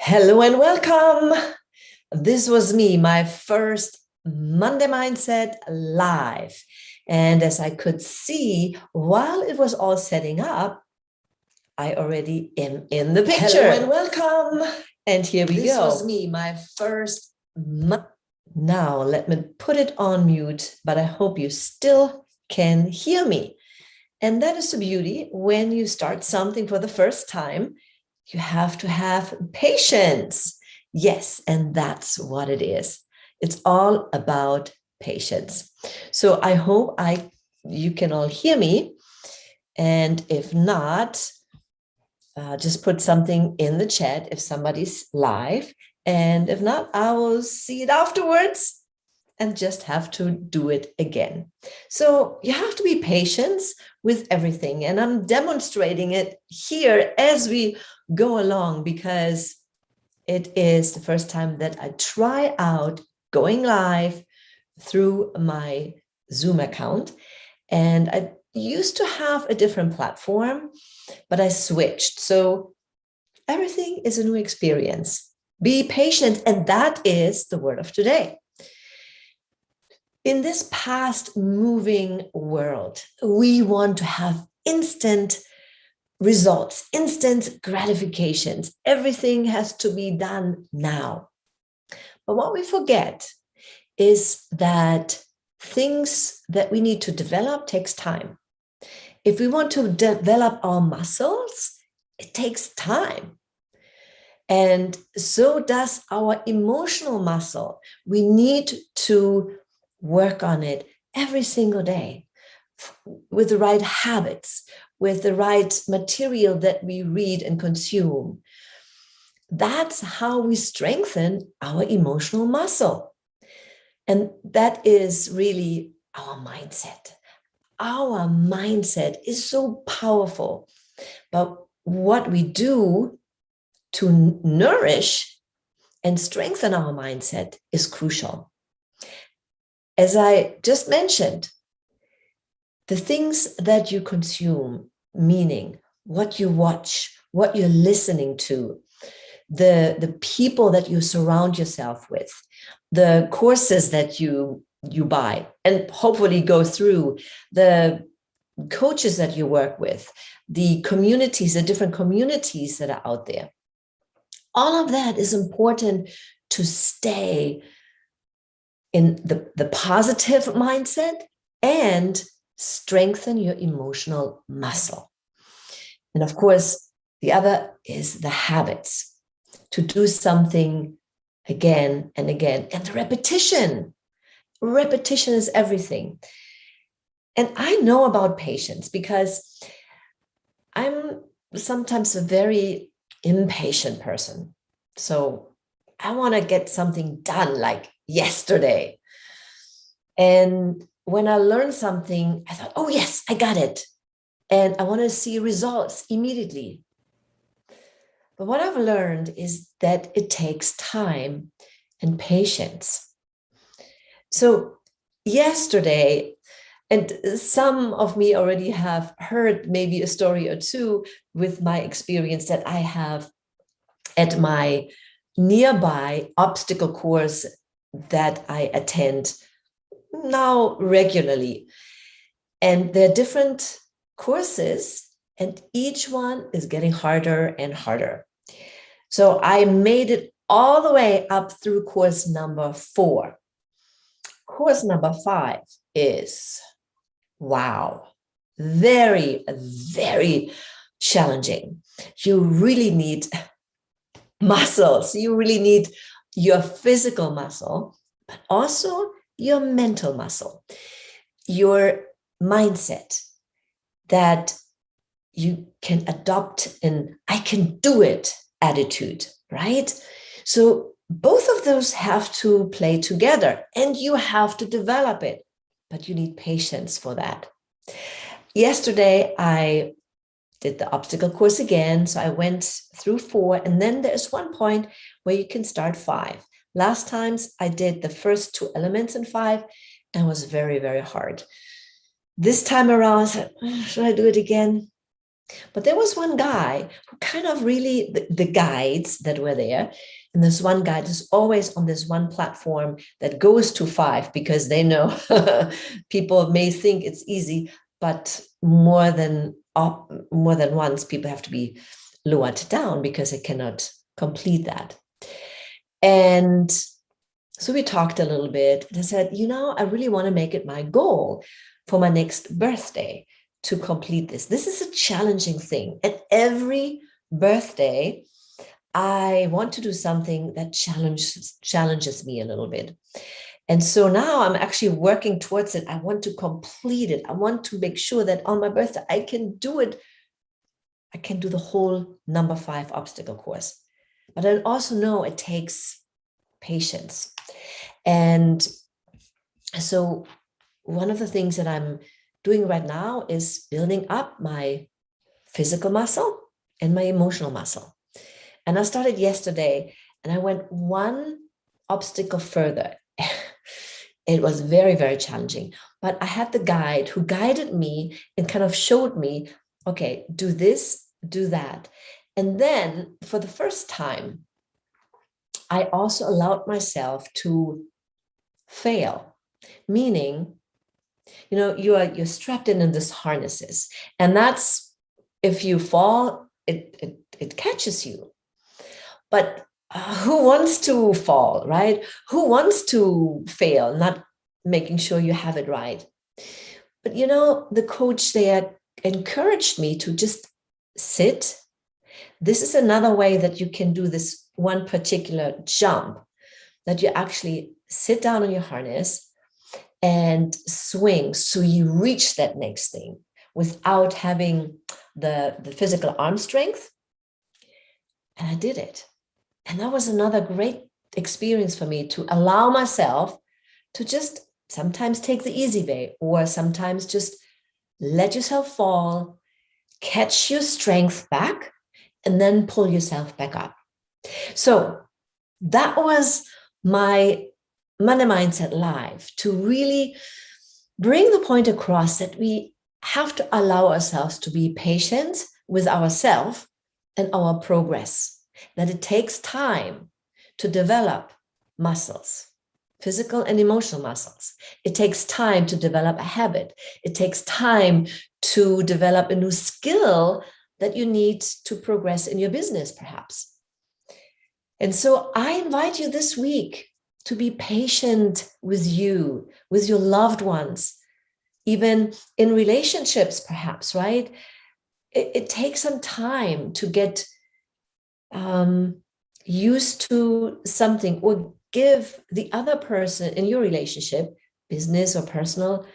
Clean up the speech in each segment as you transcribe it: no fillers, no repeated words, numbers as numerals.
Hello and welcome. This was me, my first Monday Mindset live. And as I could see, while it was all setting up, I already am in the picture. Hello and welcome. And here we go. This was me, my first. Now let me put it on mute, but I hope you still can hear me. And that is the beauty when you start something for the first time. You have to have patience. Yes, and that's what it is. It's all about patience. So I hope you can all hear me. And if not, just put something in the chat if somebody's live. And if not, I will see it afterwards and just have to do it again. So you have to be patient with everything. And I'm demonstrating it here as we go along because it is the first time that I try out going live through my Zoom account. And I used to have a different platform, but I switched. So everything is a new experience. Be patient. And that is the word of today. In this fast moving world, we want to have instant results, instant gratifications. Everything has to be done now. But what we forget is that things that we need to develop takes time. If we want to develop our muscles, it takes time. And so does our emotional muscle. We need to work on it every single day with the right habits, with the right material that we read and consume. That's how we strengthen our emotional muscle. And that is really our mindset. Our mindset is so powerful. But what we do to nourish and strengthen our mindset is crucial. As I just mentioned, the things that you consume, meaning what you watch, what you're listening to, the people that you surround yourself with, the courses that you buy and hopefully go through, the coaches that you work with, the communities, the different communities that are out there. All of that is important to stay in the positive mindset and strengthen your emotional muscle. And of course, the other is the habits, to do something again and again. And the repetition. Repetition is everything. And I know about patience because I'm sometimes a very impatient person. So I want to get something done like yesterday. And when I learned something, I thought, oh yes, I got it. And I want to see results immediately. But what I've learned is that it takes time and patience. So yesterday, and some of me already have heard maybe a story or two with my experience that I have at my nearby obstacle course that I attend now regularly. And there are different courses, and each one is getting harder and harder. So I made it all the way up through course number 4. Course number 5 is, wow, very, very challenging. You really need muscles. You really need your physical muscle, but also your mental muscle, your mindset that you can adopt an I can do it attitude, right? So both of those have to play together and you have to develop it, but you need patience for that. Yesterday, I did the obstacle course again. So I went through 4, and then there's one point where you can start 5. Last times I did the first 2 elements in 5 and it was very, very hard. This time around, I said, should I do it again? But there was one guy who kind of really, the guides that were there, and this one guide is always on this one platform that goes to 5 because they know people may think it's easy, but more than once, people have to be lowered down because they cannot complete that. And so we talked a little bit, and I said, I really want to make it my goal for my next birthday to complete this. This is a challenging thing. At every birthday, I want to do something that challenges me a little bit. And so now I'm actually working towards it. I want to complete it. I want to make sure that on my birthday, I can do it. I can do the whole number 5 obstacle course. But I also know it takes patience. And so one of the things that I'm doing right now is building up my physical muscle and my emotional muscle. And I started yesterday, and I went one obstacle further. It was very, very challenging, but I had the guide who guided me and kind of showed me, okay, do this, do that. And then for the first time, I also allowed myself to fail, meaning, you're strapped in this harnesses, and that's, if you fall, it catches you. But who wants to fall, right? Who wants to fail, not making sure you have it right? But the coach there encouraged me to just sit. This is another way that you can do this one particular jump, that you actually sit down on your harness and swing so you reach that next thing without having the physical arm strength. And I did it. And that was another great experience for me, to allow myself to just sometimes take the easy way, or sometimes just let yourself fall, catch your strength back, and then pull yourself back up. So that was my Money Mindset Live, to really bring the point across that we have to allow ourselves to be patient with ourselves and our progress, that it takes time to develop muscles, physical and emotional muscles. It takes time to develop a habit. It takes time to develop a new skill that you need to progress in your business, perhaps. And so I invite you this week to be patient with you, with your loved ones, even in relationships, perhaps, right? It takes some time to get used to something, or give the other person in your relationship, business or personal,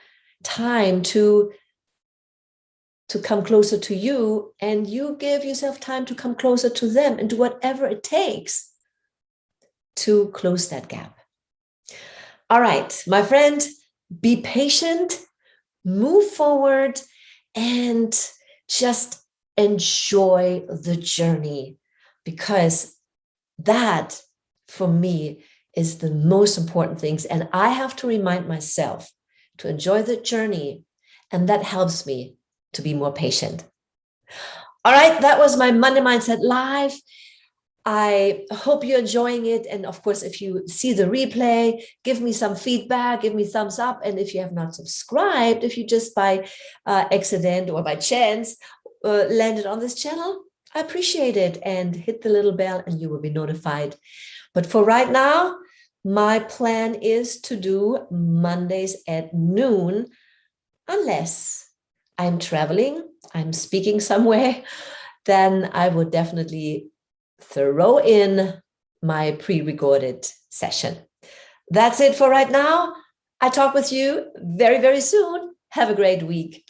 time to come closer to you, and you give yourself time to come closer to them, and do whatever it takes to close that gap. All right, my friend, be patient, move forward, and just enjoy the journey, because that, for me, is the most important things. And I have to remind myself to enjoy the journey, and that helps me to be more patient. All right, that was my Money Mindset Live. I hope you're enjoying it. And of course, if you see the replay, give me some feedback, give me thumbs up. And if you have not subscribed, if you just by accident or by chance landed on this channel, I appreciate it, and hit the little bell and you will be notified. But for right now, my plan is to do Mondays at noon, unless I'm traveling, I'm speaking somewhere, then I would definitely throw in my pre-recorded session. That's it for right now. I talk with you very, very soon. Have a great week.